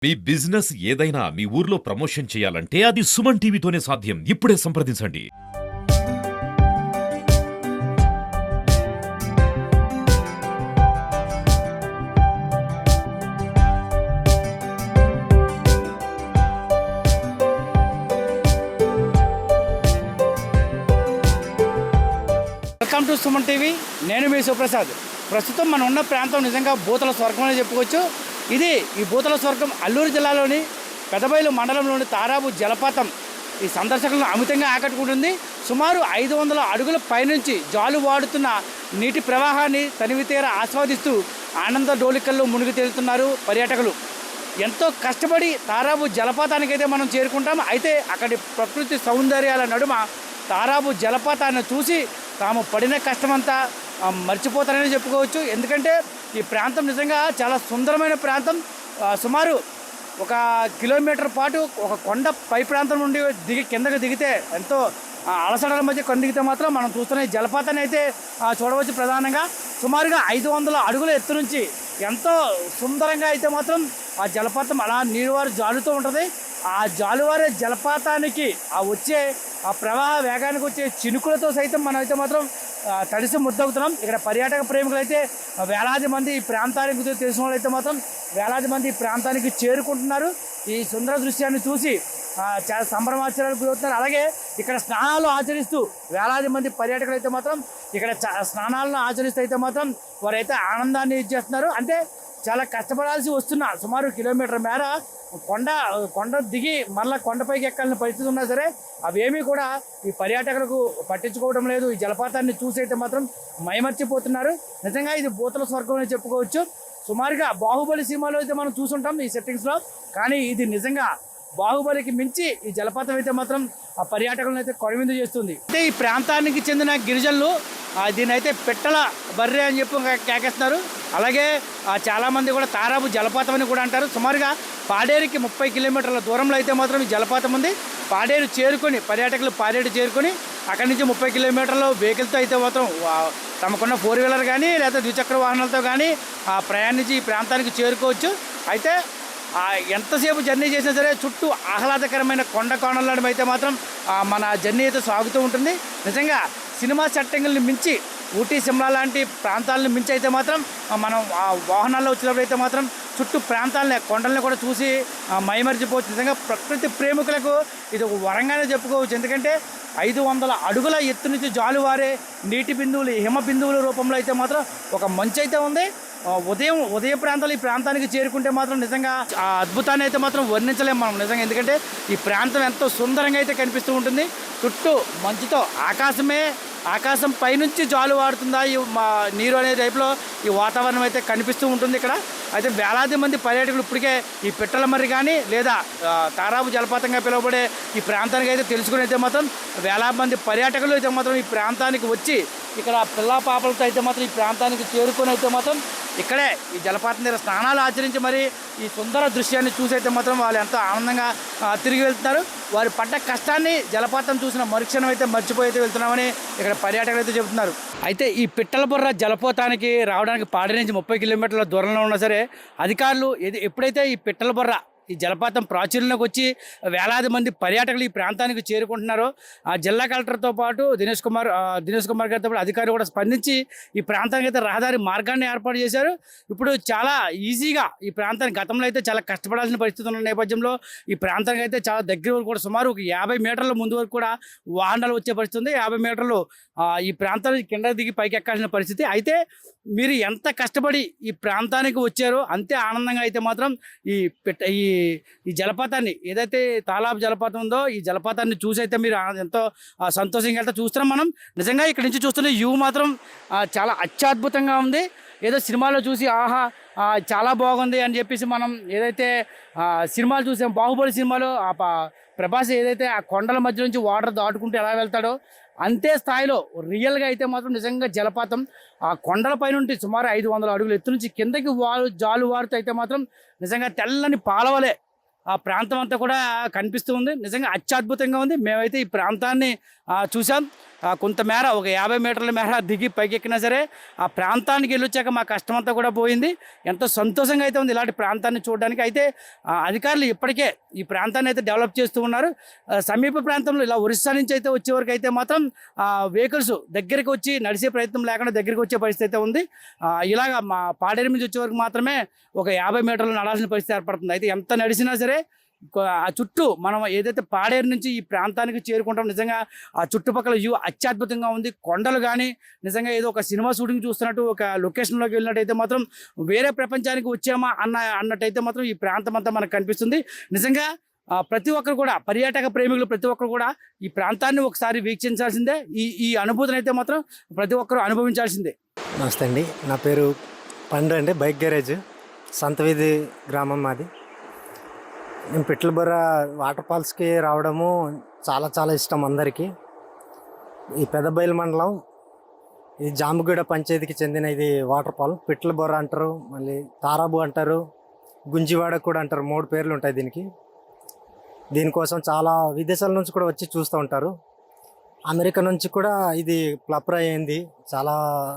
మీ business ఏదైనా మీ ఊర్లో promotion చేయాలంటే అది సుమన్ టీవీతోనే సాధ్యం. ఇప్పుడే సంప్రదించండి. Welcome to Suman TV. నేను మీ సుప్రసాద్. ప్రస్తుతం మనం ఉన్న ప్రాంతం నిజంగా భూతల స్వర్గం అని చెప్పుకోవచ్చు. ఈ భూతల స్వర్గం అల్లూరు జిల్లాలోని పెదబైలు మండలంలోని తారాబు జలపాతం ఈ సందర్శకులను అమితంగా ఆకట్టుకుంటుంది. సుమారు 500 అడుగుల పైనుంచి జాలువాడుతున్న నీటి ప్రవాహాన్ని తనివితీర ఆస్వాదిస్తూ ఆనంద డోలికల్లో మునిగి తేలుతున్నారు పర్యాటకులు. ఎంతో కష్టపడి తారాబు జలపాతానికైతే మనం చేరుకుంటాం. అయితే అక్కడి ప్రకృతి సౌందర్యాల నడుమ తారాబు జలపాతాన్ని చూసి తాము పడిన కష్టమంతా మర్చిపోతారని చెప్పుకోవచ్చు. ఎందుకంటే ఈ ప్రాంతం నిజంగా చాలా సుందరమైన ప్రాంతం. సుమారు 1 కిలోమీటర్ పాటు ఒక కొండ పై ప్రాంతం నుండి కిందకు దిగితే ఎంతో అలసడల మధ్య కొండ దిగితే మాత్రం మనం చూస్తున్న ఈ జలపాతాన్ని అయితే చూడవచ్చు. ప్రధానంగా సుమారుగా 500 అడుగుల ఎత్తు నుంచి ఎంతో సుందరంగా అయితే మాత్రం ఆ జలపాతం అలా నీరువారు జాలుతూ ఉంటుంది. ఆ జాలువారే జలపాతానికి వచ్చే ఆ ప్రవాహ వేగానికి వచ్చే చినుకులతో సైతం మనం అయితే మాత్రం తడిసి ముద్దవుతున్నాం. ఇక్కడ పర్యాటక ప్రేమికులు అయితే వేలాది మంది ఈ ప్రాంతానికి తెలిసిన వాళ్ళు అయితే మాత్రం వేలాది మంది ఈ ప్రాంతానికి చేరుకుంటున్నారు. ఈ సుందర దృశ్యాన్ని చూసి చాలా సంభ్రమాచరణకు గురవుతున్నారు. అలాగే ఇక్కడ స్నానాలు ఆచరిస్తూ వేలాది మంది పర్యాటకులు అయితే మాత్రం ఇక్కడ స్నానాలను ఆచరిస్తూ అయితే మాత్రం వారైతే ఆనందాన్ని ఇచ్చేస్తున్నారు. అంటే చాలా కష్టపడాల్సి వస్తున్న సుమారు కిలోమీటర్ మేర కొండ దిగి మళ్ళీ కొండపైకి ఎక్కాలని పరిస్థితి ఉన్నా సరే అవేమీ కూడా ఈ పర్యాటకులకు పట్టించుకోవడం లేదు. ఈ జలపాతాన్ని చూసైతే మాత్రం మైమర్చిపోతున్నారు. నిజంగా ఇది భూతల స్వర్గం అని చెప్పుకోవచ్చు. సుమారుగా బాహుబలి సినిమాలో అయితే మనం చూసుంటాం ఈ సెట్టింగ్స్లో, కానీ ఇది నిజంగా బాహుబలికి మించి ఈ జలపాతం అయితే మాత్రం ఆ పర్యాటకులను అయితే కొరవిందు చేస్తుంది. అయితే ఈ ప్రాంతానికి చెందిన గిరిజనులు దీని అయితే పిట్టల బర్రె అని చెప్పి కేకేస్తున్నారు. అలాగే చాలామంది కూడా తారాబు జలపాతం అని కూడా అంటారు. సుమారుగా పాడేరుకి 30 కిలోమీటర్ల దూరంలో అయితే మాత్రం ఈ జలపాతం ఉంది. పాడేరు చేరుకొని పర్యాటకులు పాడేరు చేరుకొని అక్కడి నుంచి 30 కిలోమీటర్ల వెహికల్తో అయితే మాత్రం తమకున్న 4 వీలర్ కానీ లేదా ద్విచక్ర వాహనాలతో కానీ ప్రయాణించి ఈ ప్రాంతానికి చేరుకోవచ్చు. అయితే ఎంతసేపు జర్నీ చేసినా సరే చుట్టూ ఆహ్లాదకరమైన కొండ కోణలను అయితే మాత్రం మన జర్నీ అయితే సాగుతూ ఉంటుంది. నిజంగా సినిమా సెట్టింగుల్ని మించి ఊటీ సిమ్లా లాంటి ప్రాంతాలను మించి అయితే మాత్రం మనం వాహనాల్లో వచ్చినప్పుడు అయితే మాత్రం చుట్టూ ప్రాంతాలని కొండల్ని కూడా చూసి మైమరిచిపోవచ్చు. నిజంగా ప్రకృతి ప్రేమికులకు ఇది ఒక వరంగానే చెప్పుకోవచ్చు. ఎందుకంటే 500 అడుగుల ఎత్తు నుంచి జాలువారే నీటి బిందువులు హిమ బిందువుల రూపంలో అయితే మాత్రం ఒక మంచు అయితే ఉంది. ఉదయం ప్రాంతాలు ఈ ప్రాంతానికి చేరుకుంటే మాత్రం నిజంగా ఆ అద్భుతాన్ని అయితే మాత్రం వర్ణించలేము మనం నిజంగా. ఎందుకంటే ఈ ప్రాంతం ఎంతో సుందరంగా అయితే కనిపిస్తూ ఉంటుంది. చుట్టూ మంచుతో ఆకాశం పైనుంచి జాలు వాడుతుందా ఈ నీరు అనే టైప్లో ఈ వాతావరణం అయితే కనిపిస్తూ ఉంటుంది ఇక్కడ. అయితే వేలాది మంది పర్యాటకులు ఇప్పటికే ఈ పిట్టల మర్రి కానీ లేదా తారాబు జలపాతంగా పిలువబడే ఈ ప్రాంతానికి అయితే తెలుసుకుని అయితే మాత్రం వేలాది మంది పర్యాటకులు అయితే మాత్రం ఈ ప్రాంతానికి వచ్చి ఇక్కడ పిల్లా పాపలతో అయితే మాత్రం ఈ ప్రాంతానికి చేరుకొని అయితే మాత్రం ఇక్కడే ఈ జలపాతం దగ్గర స్నానాలు ఆచరించి మరి ఈ సుందర దృశ్యాన్ని చూసి అయితే మాత్రం వాళ్ళు ఎంతో ఆనందంగా తిరిగి వెళ్తున్నారు. వారు పడ్డ కష్టాన్ని జలపాతం చూసిన మరుక్షణం అయితే మర్చిపోయి అయితే వెళ్తున్నామని ఇక్కడ పర్యాటకులు అయితే చెబుతున్నారు. అయితే ఈ పిట్టల బుర్ర జలపాతానికి రావడానికి పాడి నుంచి 30 కిలోమీటర్ల దూరంలో ఉన్నా సరే అధికారులు ఎప్పుడైతే ఈ పిట్టల బుర్ర ఈ జలపాతం ప్రాచుర్యంలోకి వచ్చి వేలాది మంది పర్యాటకులు ఈ ప్రాంతానికి చేరుకుంటున్నారు. ఆ జిల్లా కలెక్టర్తో పాటు దినేష్ కుమార్ గారితో పాటు అధికారులు కూడా స్పందించి ఈ ప్రాంతానికి అయితే రహదారి మార్గాన్ని ఏర్పాటు చేశారు. ఇప్పుడు చాలా ఈజీగా ఈ ప్రాంతానికి గతంలో అయితే చాలా కష్టపడాల్సిన పరిస్థితి ఉన్న నేపథ్యంలో ఈ ప్రాంతానికి అయితే చాలా దగ్గర వరకు కూడా సుమారు 50 మీటర్ల ముందు వరకు కూడా వాహనాలు వచ్చే పరిస్థితి ఉంది. 50 మీటర్లు ఈ ప్రాంతానికి కింద దిగి పైకి ఎక్కాల్సిన పరిస్థితి. అయితే మీరు ఎంత కష్టపడి ఈ ప్రాంతానికి వచ్చారో అంతే ఆనందంగా అయితే మాత్రం ఈ జలపాతాన్ని ఏదైతే తాలాబ్ జలపాతం ఉందో ఈ జలపాతాన్ని చూసి అయితే మీరు ఎంతో సంతోషంగా అయితే చూస్తున్నాం మనం. నిజంగా ఇక్కడ నుంచి చూస్తున్న వ్యూ మాత్రం చాలా అత్యద్భుతంగా ఉంది. ఏదో సినిమాలో చూసి చాలా బాగుంది అని చెప్పేసి మనం ఏదైతే సినిమాలు చూసాం బాహుబలి సినిమాలో ప్రభాస్ ఏదైతే ఆ కొండల మధ్య నుంచి వాటర్ దాటుకుంటూ ఎలా వెళ్తాడో అంతే స్థాయిలో రియల్గా అయితే మాత్రం నిజంగా జలపాతం ఆ కొండలపై నుండి సుమారు 500 అడుగుల ఎత్తు నుంచి కిందకి జాలు వారుతూ అయితే మాత్రం నిజంగా తెల్లని పాలవలే ఆ ప్రాంతం అంతా కూడా కనిపిస్తూ ఉంది. నిజంగా అత్యద్భుతంగా ఉంది. మేమైతే ఈ ప్రాంతాన్ని చూసాం. కొంతమేర ఒక 50 మీటర్ల మేర దిగి పైకెక్కినా సరే ఆ ప్రాంతానికి వెళ్ళొచ్చాక మా కష్టమంతా కూడా పోయింది. ఎంతో సంతోషంగా అయితే ఉంది ఇలాంటి ప్రాంతాన్ని చూడడానికి. అయితే అధికారులు ఇప్పటికే ఈ ప్రాంతాన్ని అయితే డెవలప్ చేస్తూ ఉన్నారు. సమీప ప్రాంతంలో ఇలా ఒరిస్సా నుంచి అయితే వచ్చే వరకు అయితే మాత్రం వెహికల్స్ దగ్గరికి వచ్చి నడిచే ప్రయత్నం లేకుండా దగ్గరికి వచ్చే పరిస్థితి అయితే ఉంది. ఇలాగ మా పాడేరు నుంచి వచ్చే వరకు మాత్రమే ఒక 50 మీటర్లు నడాల్సిన పరిస్థితి ఏర్పడుతుంది. అయితే ఎంత నడిచినా సరే ఆ చుట్టూ మనం ఏదైతే పాడేరు నుంచి ఈ ప్రాంతానికి చేరుకుంటాం, నిజంగా ఆ చుట్టుపక్కల వ్యూ అత్యద్భుతంగా ఉంది. కొండలు కానీ నిజంగా ఏదో ఒక సినిమా షూటింగ్ చూస్తున్నట్టు ఒక లొకేషన్లోకి వెళ్ళినట్టయితే మాత్రం వేరే ప్రపంచానికి వచ్చామా అన్నట్టయితే మాత్రం ఈ ప్రాంతం అంతా మనకు కనిపిస్తుంది. నిజంగా ప్రతి ఒక్కరు కూడా పర్యాటక ప్రేమికులు ప్రతి ఒక్కరు కూడా ఈ ప్రాంతాన్ని ఒకసారి వీక్షించాల్సిందే. ఈ అనుభూతిని అయితే మాత్రం ప్రతి ఒక్కరు అనుభవించాల్సిందే. నమస్తే అండి, నా పేరు పండు అండి. బైక్ గ్యారేజ్ సంతవీధి గ్రామం మాది. నేను పిట్లబుర్ర వాటర్ ఫాల్స్కి రావడము చాలా చాలా ఇష్టం అందరికీ. ఈ పెదబయలు మండలం, ఇది జాంబుగూడ పంచాయతీకి చెందిన ఇది వాటర్ ఫాల్. పిట్లబుర్ర అంటారు, మళ్ళీ తారాబు అంటారు, గుంజివాడ కూడా అంటారు. 3 పేర్లు ఉంటాయి దీనికి. దీనికోసం చాలా విదేశాల నుంచి కూడా వచ్చి చూస్తూ ఉంటారు. అమెరికా నుంచి కూడా ఇది ప్లప్ర అయింది. చాలా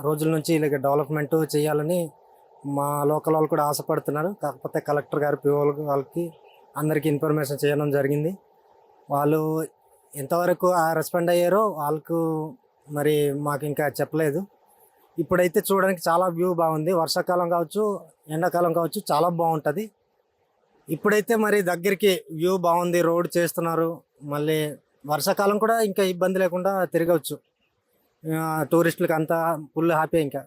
రోజుల నుంచి ఇలాగ డెవలప్మెంట్ చేయాలని మా లోకల్ వాళ్ళు కూడా ఆశపడుతున్నారు. కాకపోతే కలెక్టర్ గారు, పిఓ వాళ్ళకి అందరికీ ఇన్ఫర్మేషన్ చేయడం జరిగింది. వాళ్ళు ఎంతవరకు రెస్పాండ్ అయ్యారో వాళ్ళకు మరి మాకు ఇంకా చెప్పలేదు. ఇప్పుడైతే చూడడానికి చాలా వ్యూ బాగుంది. వర్షాకాలం కావచ్చు, ఎండాకాలం కావచ్చు, చాలా బాగుంటుంది. ఇప్పుడైతే మరి దగ్గరికి వ్యూ బాగుంది, రోడ్ చేస్తున్నారు. మళ్ళీ వర్షాకాలం కూడా ఇంకా ఇబ్బంది లేకుండా తిరగవచ్చు. టూరిస్టులకు అంతా ఫుల్ హ్యాపీ ఇంకా.